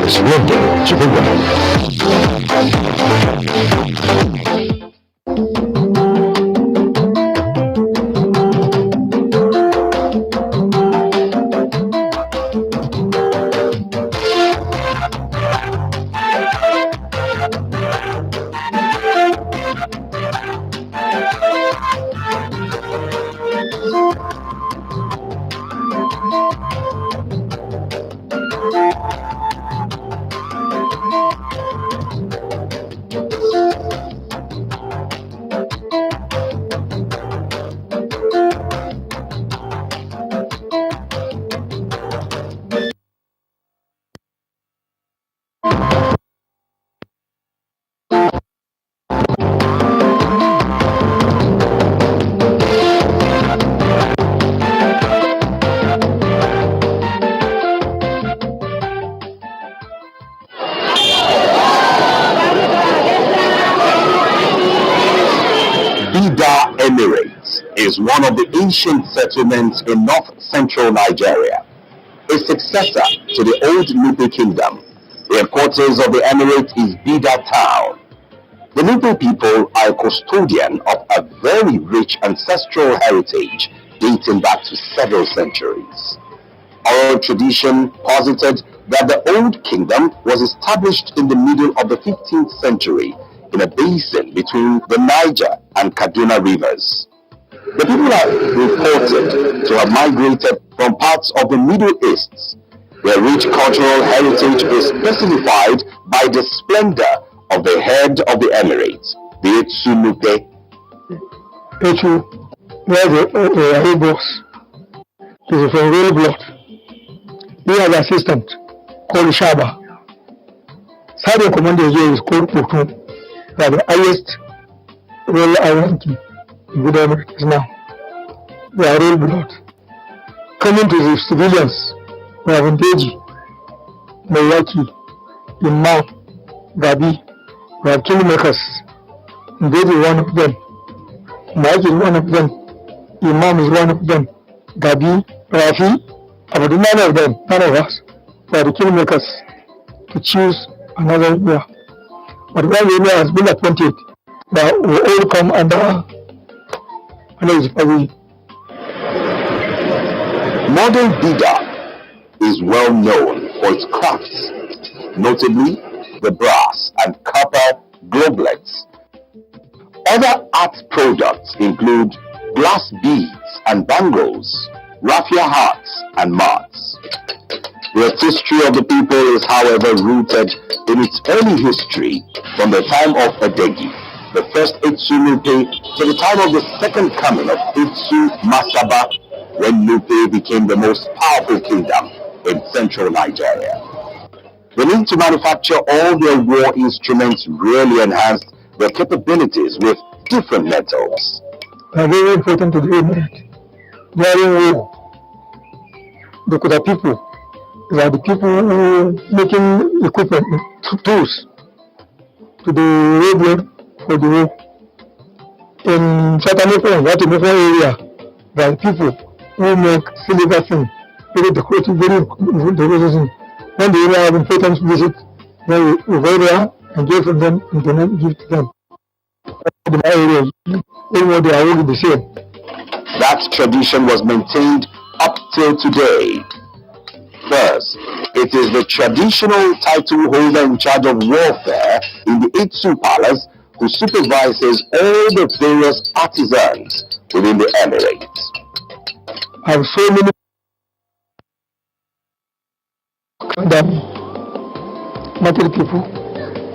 Surrender to the right. Emirates is one of the ancient settlements in north-central Nigeria, a successor to the old Nupe kingdom. The headquarters of the emirate is Bida town. The Nupe people are a custodian of a very rich ancestral heritage dating back to several centuries. Oral tradition posited that the old kingdom was established in the middle of the 15th century in a basin between the Niger and Kaduna rivers. The people are reported to have migrated from parts of the Middle East. Their rich cultural heritage is specified by the splendor of the head of the emirate, the Etsunupe. Echu, where the boss is from royal blood. He has an assistant called Shaba. Sergeant commander here is called Putu. They are the highest royal hierarchy in the Emirates now. They are royal blood. Coming to the civilians, we have Ndeji, Mayaki, Imam, Gabi. We have kingmakers. Ndeji is one of them. Mayaki is one of them. Imam is one of them. Gabi, Rafi, about none of them, none of us, we are the kingmakers to choose another ruler. But when the ruler has been appointed, that will all come under his purview. Modern Bida is well known for its crafts, notably the brass and copper globelets. Other art products include glass beads and bangles, raffia hats and mats. The history of the people is, however, rooted in its early history from the time of Edegi, the first Etsu Nupe, to the time of the second coming of Etsu Masaba, when Nupe became the most powerful kingdom in central Nigeria. The need to manufacture all their war instruments really enhanced their capabilities with different metals. Are very important to the Emirate. During war, the Kuta people, they are the people who making equipment, tools to the road for the war. In Chatanifo area, there are people who make silver thing, very decorative, very decorative. When the area have important visit, then we go there and give from them and then give to them. In my area, they are all the same. That tradition was maintained up till today. First, it is the traditional title holder in charge of warfare in the Etsu Palace who supervises all the various artisans within the emirate. I have so many material people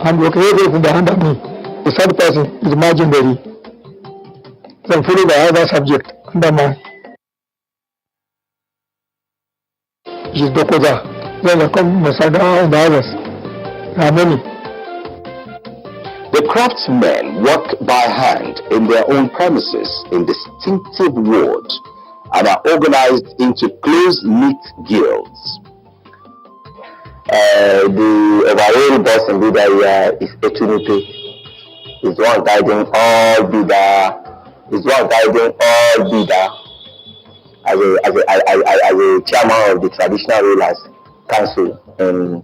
and working everything under me. The third person is imaginary. So I'm followed by other subject under my is Dokoza. Then I come Masada and the others. There are many. The craftsmen work by hand in their own premises in distinctive wood and are organized into close-knit guilds. The overall boss in Bida here is Etunipe. He's the one guiding all Bida. He's the one guiding all Bida as a chairman of the traditional rulers council in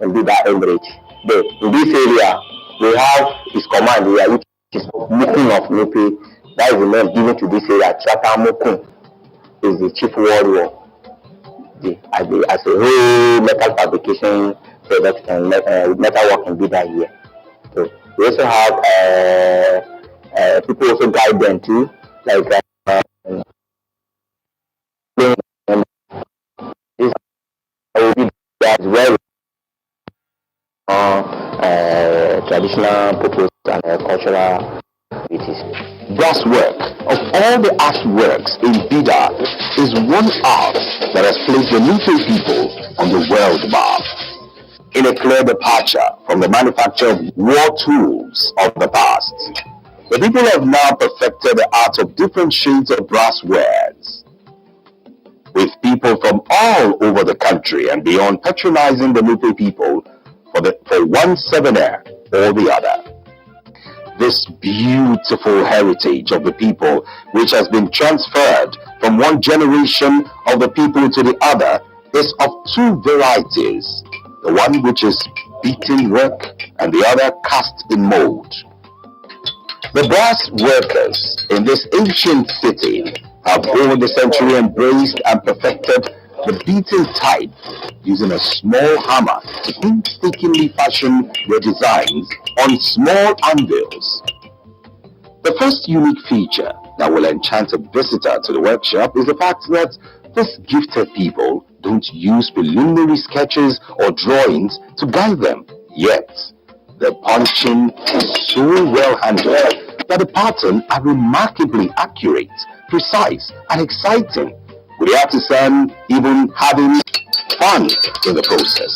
and be that emirate. But in this area, we have his command here, which is Mukun of Nupe. That is the name given to this area. Chaka Mukun is the chief warrior. As a whole metal fabrication product and metal work in Bida here. So we also have people also guide them too, like this as well traditional purpose and cultural activities. Brasswork, of all the artworks in Bida, is one art that has placed the Nupe people on the world map. In a clear departure from the manufacture of war tools of the past, the people have now perfected the art of different shades of brasswares, with people from all over the country and beyond patronizing the Nupe people for one souvenir or the other. This beautiful heritage of the people, which has been transferred from one generation of the people to the other, is of two varieties. The one which is beaten work and the other cast in mold. The brass workers in this ancient city have over the century embraced and perfected the beaten type, using a small hammer to painstakingly fashion their designs on small anvils. The first unique feature that will enchant a visitor to the workshop is the fact that these gifted people don't use preliminary sketches or drawings to guide them, yet the punching is so well handled that the patterns are remarkably accurate, precise, and exciting, with the artisan even having fun in the process.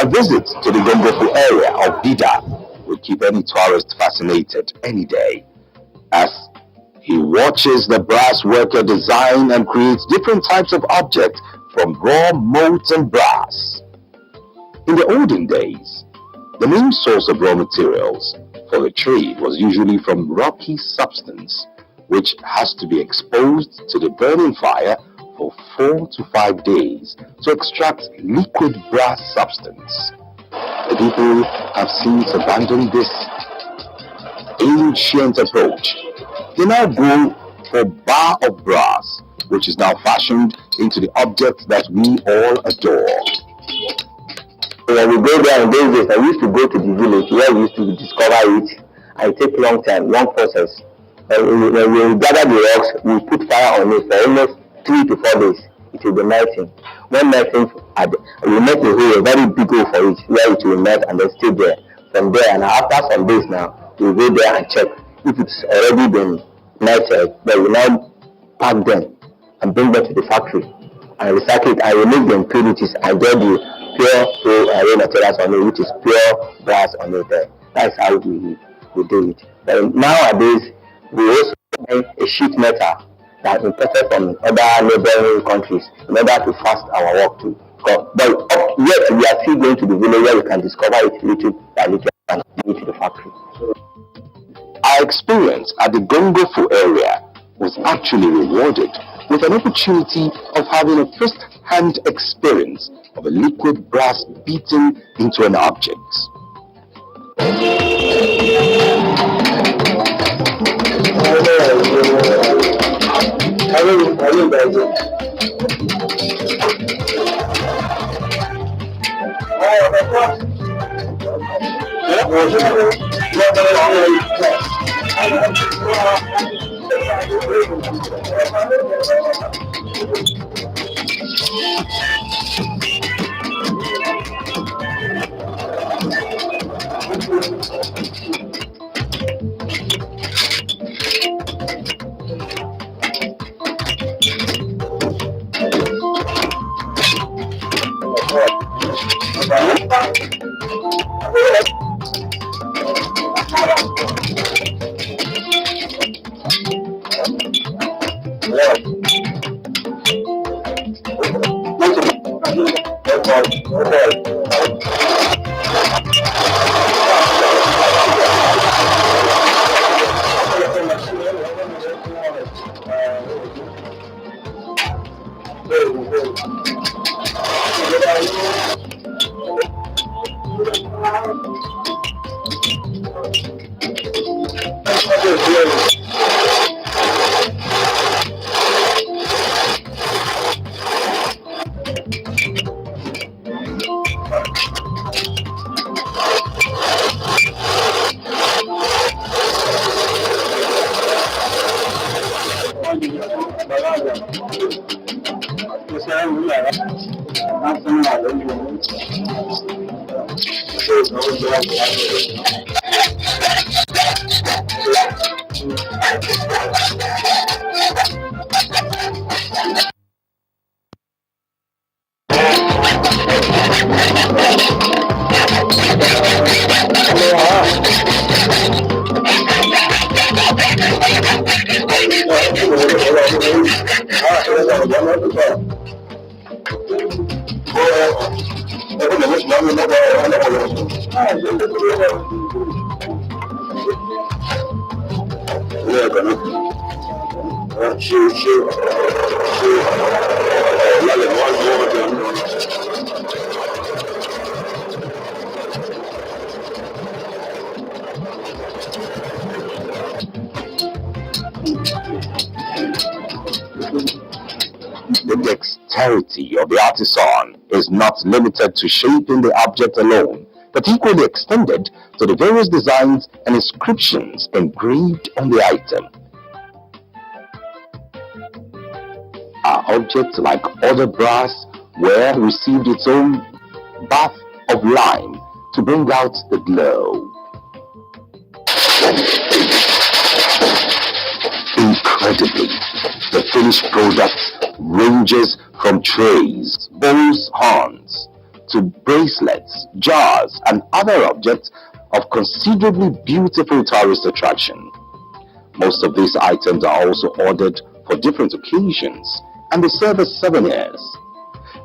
A visit to the Gongofu area of Bida will keep any tourist fascinated any day, as he watches the brass worker design and creates different types of objects from raw molten brass. In the olden days, the main source of raw materials for the trade was usually from rocky substance, which has to be exposed to the burning fire for 4 to 5 days to extract liquid brass substance. The people have since abandoned this ancient approach. They now go for bar of brass, which is now fashioned into the object that we all adore. When we go there in those days, I used to go to the village where we used to discover it, and it takes long time, long process. When we gather the rocks, we put fire on it for almost 3 to 4 days. It will be melting. When melting, we make a hole, a very big hole for it, where it will melt and then stay there. From there, and after some days now, we go there and check if it's already been melted. Then we now pack them and bring them to the factory and recycle it and remove the impurities and get the pure raw materials on it, which is pure brass on it. That's how we do it. But nowadays, we also make a sheet metal that is imported from other neighboring countries in order to fast our work too. But yet we are still going to the village where we can discover it little by little and go to the factory. Our experience at the Gongofu area was actually rewarded with an opportunity of having a first-hand experience of a liquid brass beaten into an object. The dexterity of the artisan is not limited to shaping the object alone, but equally extended to the various designs and inscriptions engraved on the item. Our object, like other brass, ware received its own bath of lime to bring out the glow. Incredibly, the finished product ranges from trays, bowls, horns, to bracelets, jars, and other objects of considerably beautiful tourist attraction. Most of these items are also ordered for different occasions, and they serve as souvenirs.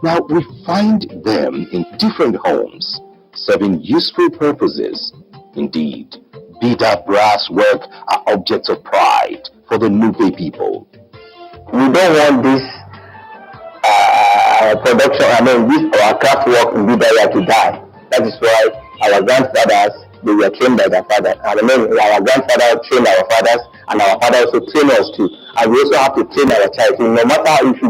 Now, we find them in different homes, serving useful purposes. Indeed, Bida brass work are objects of pride for the Nupe people. We don't want this our craft work in Bidaya to die. That is why our grandfathers, they were trained by their fathers. And our grandfather trained our fathers, and our father also trained us too. And we also have to train our child. So no matter if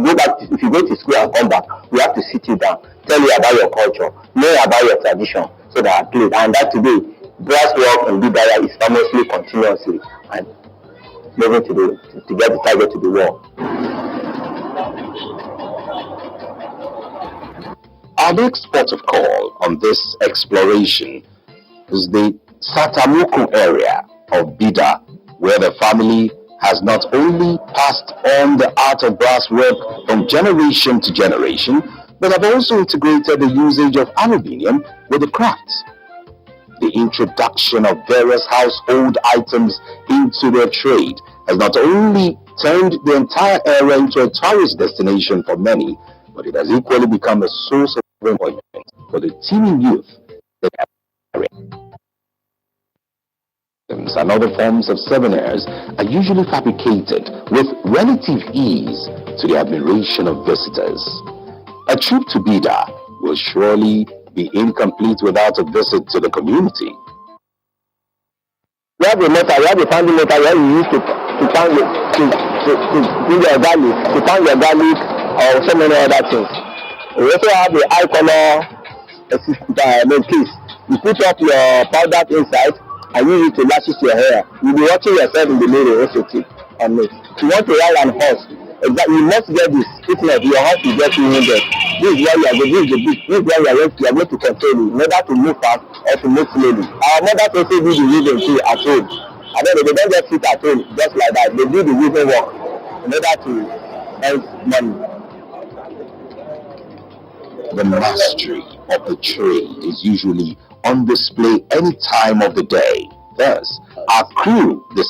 you go to school and come back, we have to sit you down, tell you about your culture, know about your tradition, so that at least, and that today, brass work in Bidaya is famously continuously and moving to get the target to the wall. Our next port of call on this exploration is the Satamuku area of Bida, where the family has not only passed on the art of brass work from generation to generation, but have also integrated the usage of aluminium with the crafts. The introduction of various household items into their trade has not only turned the entire area into a tourist destination for many, but it has equally become a source of employment for the teeming youth in the area. And other forms of souvenirs are usually fabricated with relative ease to the admiration of visitors. A trip to Bida will surely be incomplete without a visit to the community. We have a metal, we have a family metal where we use to pound to do your garlic, to pound your garlic or so many other things. We also have the eye color case. You put up your powder inside and use it to lashes your hair. You'll be watching yourself in the mirror also too on it. If you want to ride an horse, you must get this. If not, your horse will get wounded. This is why you are going. This is why you are going to control it, in order to move fast or to move slowly. Our mothers also do the weaving too at home. And then they don't just sit at home just like that. They do the weaving work in order to earn money. The mastery of the trade is usually on display any time of the day. Thus, our crew, the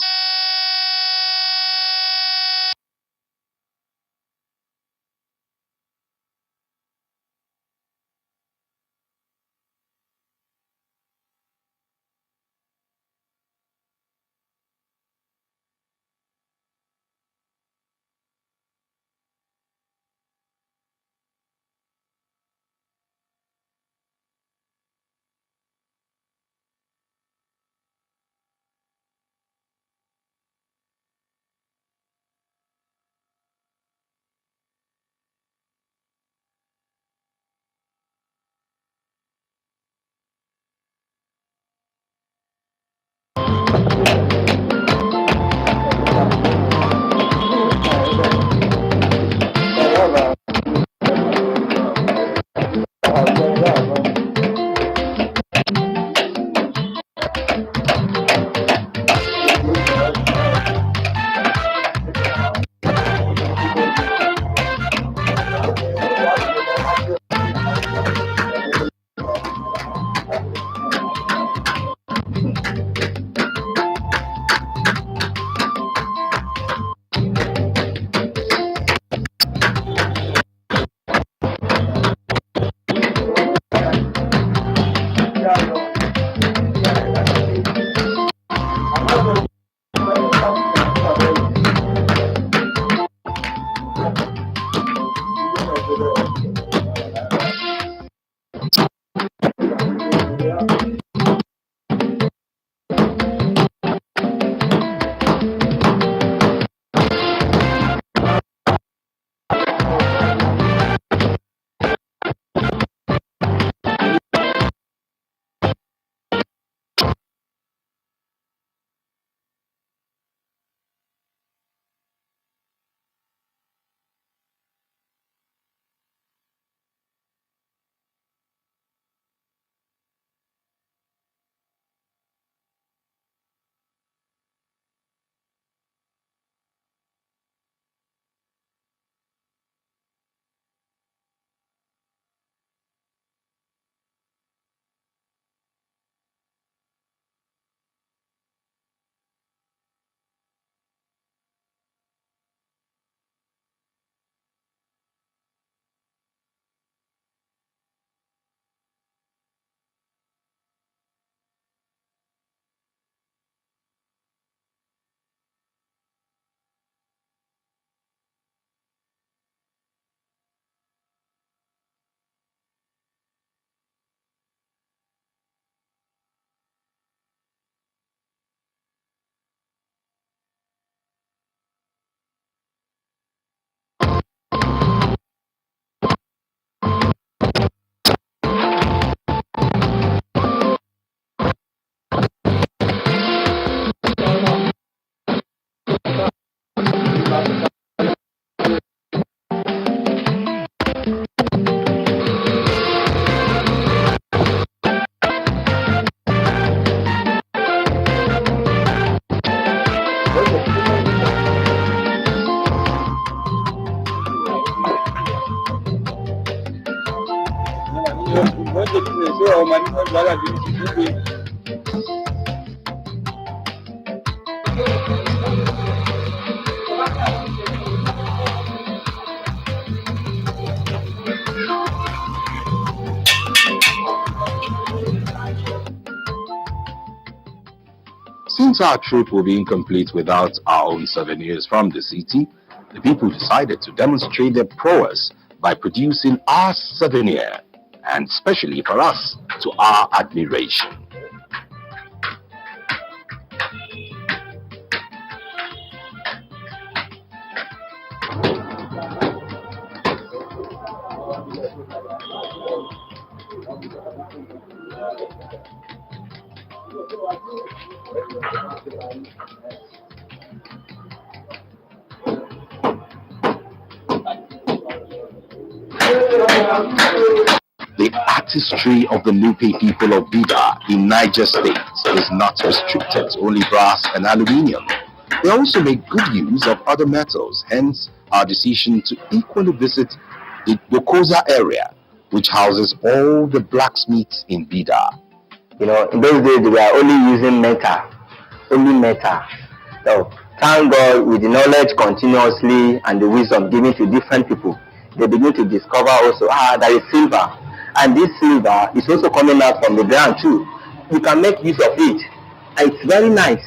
Since our trip will be incomplete without our own souvenirs from the city, the people decided to demonstrate their prowess by producing our souvenir, and especially for us, to our admiration. The artistry of the Nupe people of Bida in Niger State is not restricted to only brass and aluminium. They also make good use of other metals, hence our decision to equally visit the Yokoza area, which houses all the blacksmiths in Bida. You know, in those days, they were only using metal, only metal. So, thank God, with the knowledge continuously and the wisdom given to different people, they begin to discover also, there is silver. And this silver is also coming out from the ground too. You can make use of it. And it's very nice.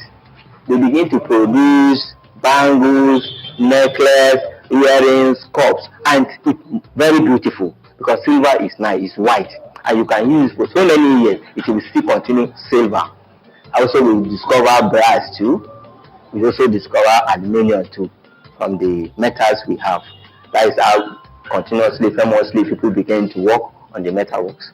They begin to produce bangles, necklace, earrings, cups, and it's very beautiful because silver is nice, it's white, and you can use it for so many years. It will still continue silver. Also, we discover brass too. We also discover aluminium too from the metals we have. That is how continuously, famously, people begin to work on the metalworks.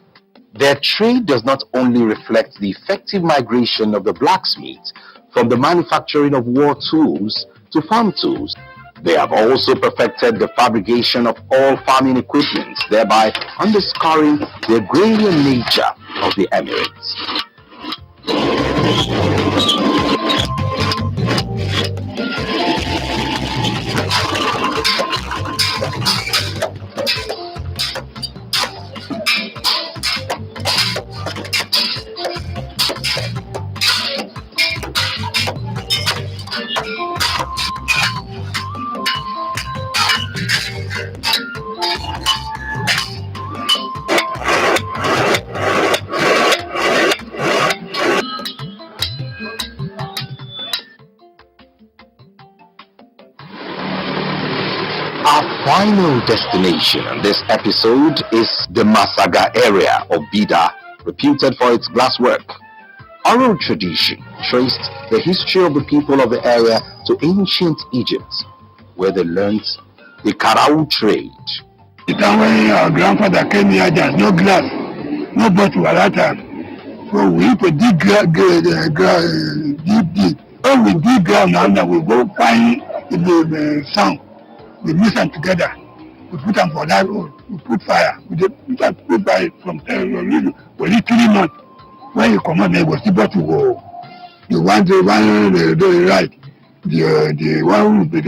Their trade does not only reflect the effective migration of the blacksmiths from the manufacturing of war tools to farm tools. They have also perfected the fabrication of all farming equipment, thereby underscoring the agrarian nature of the Emirates. Our final destination on this episode is the Masaga area of Bida, reputed for its glasswork. Oral tradition traced the history of the people of the area to ancient Egypt, where they learnt the Karau trade. The time when our grandfather came here, there's no glass, no bottle at that time. So we used to dig deep. When we dig ground now, we go find the sound. We mix them together. We put them for that road. We put fire. We put fire from only 3 months. When you come out, there was the bottle go. The one right. The one who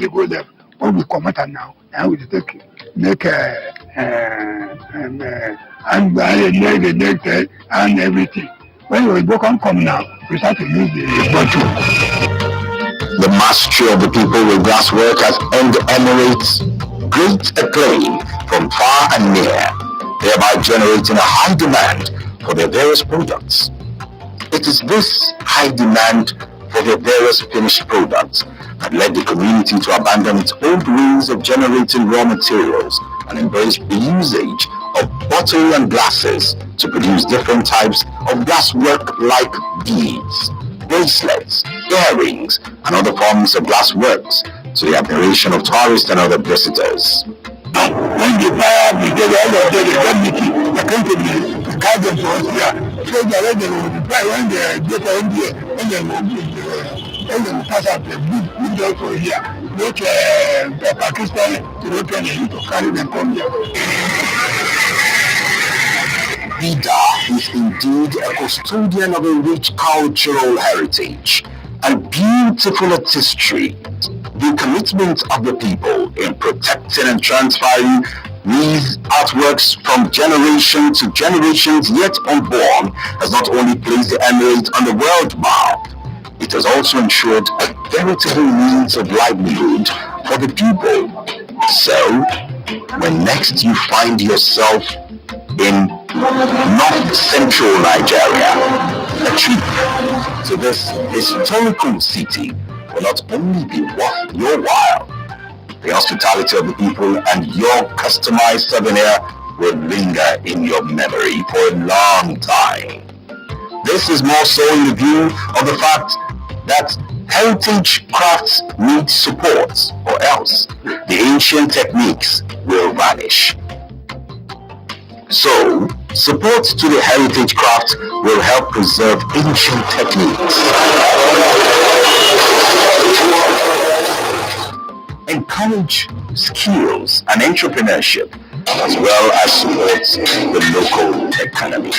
go there. When we come out now, and we make and neck and everything. When we go come now, we start to use the bottle. The mastery of the people with glasswork has earned the Emirates great acclaim from far and near, thereby generating a high demand for their various products. It is this high demand for their various finished products that led the community to abandon its old ways of generating raw materials and embrace the usage of bottle and glasses to produce different types of glasswork like beads, bracelets, earrings, and other forms of glassworks to the admiration of tourists and other visitors. When the fire brigade, all of them, they got meeting, they came to me, the guidance to us here. So they will fire when they get on here, when they will pass out the big door for here. Which Pakistan, European, they used to carry them come here. Bida is indeed a custodian of a rich cultural heritage and beautiful artistry. The commitment of the people in protecting and transferring These artworks from generation to generations yet unborn has not only placed the Emirate on the world map, it has also ensured a veritable means of livelihood for the people. So, when next you find yourself in north central Nigeria, a trip to this historical city will not only be worth your while, the hospitality of the people and your customized souvenir will linger in your memory for a long time. This is more so in the view of the fact that heritage crafts need support, or else the ancient techniques will vanish. So, support to the heritage craft will help preserve ancient techniques, encourage skills and entrepreneurship, as well as support the local economy.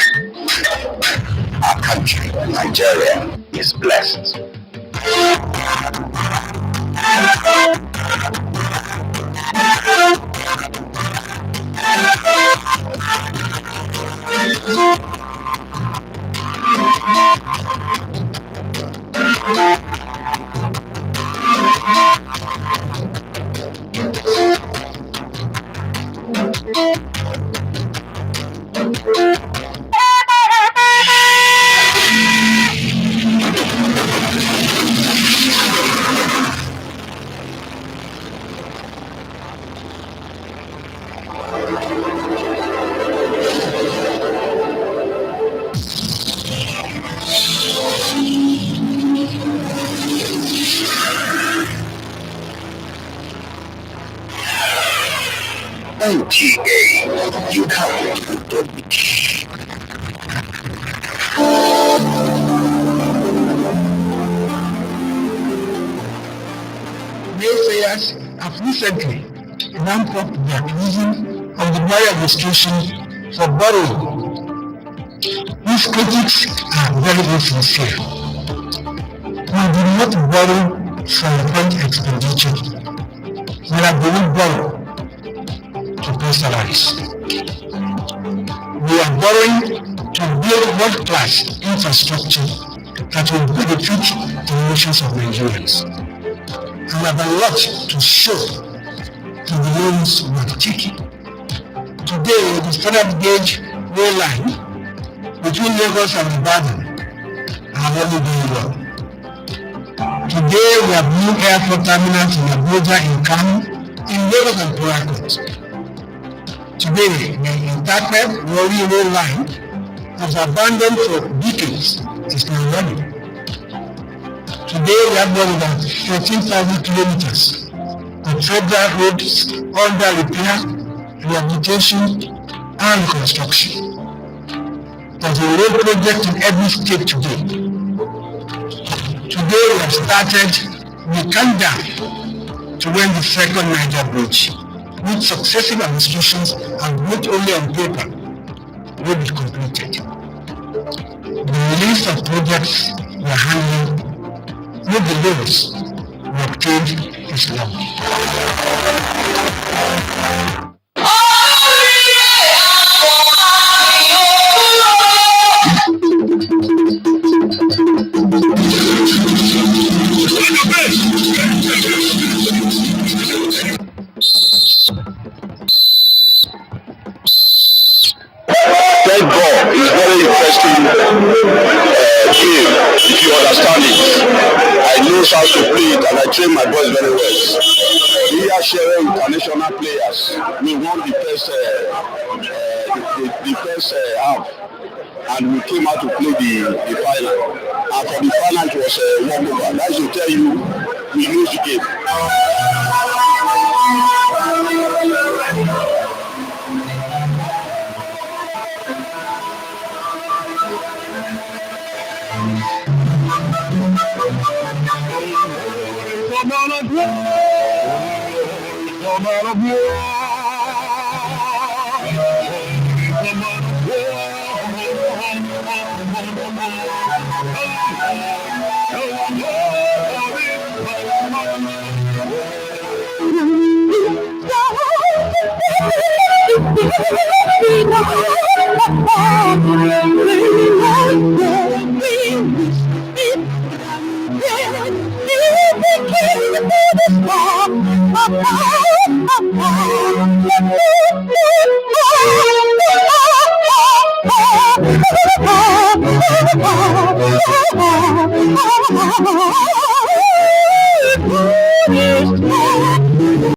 Our country, Nigeria, is blessed. NTA, you can't do it. Naysayers have recently ramped up their criticism of the Buhari administration for borrowing. These critics are very insincere. We did not borrow from foreign expenditure. Neither do we borrow to pay salaries. We are borrowing to build world-class infrastructure that will benefit the nations of Nigerians. And we have a lot to show to the loans we are taking. Today, the standard gauge rail line between Lagos and Ibadan are already doing well. Today, we have new airport terminals in Abuja, in Kano, in Lagos and Port Harcourt. Today, the Itakpe Warri rail line was abandoned for decades is now running. Today, we have more than 14,000 kilometers of federal roads under repair, rehabilitation, and reconstruction. There's a road project in every state today. Today, we have started the countdown to when the second Niger Bridge, which successive administrations have not only on paper, will be completed. The list of projects we are handling with the loans we obtained is long. Thank God, it's very interesting game if you understand it. I know how to play it and I train my boys very well. We are sharing international players. We won the first half and we came out to play the final. And for the final it was walkover. That should tell you we lose the game. Oh,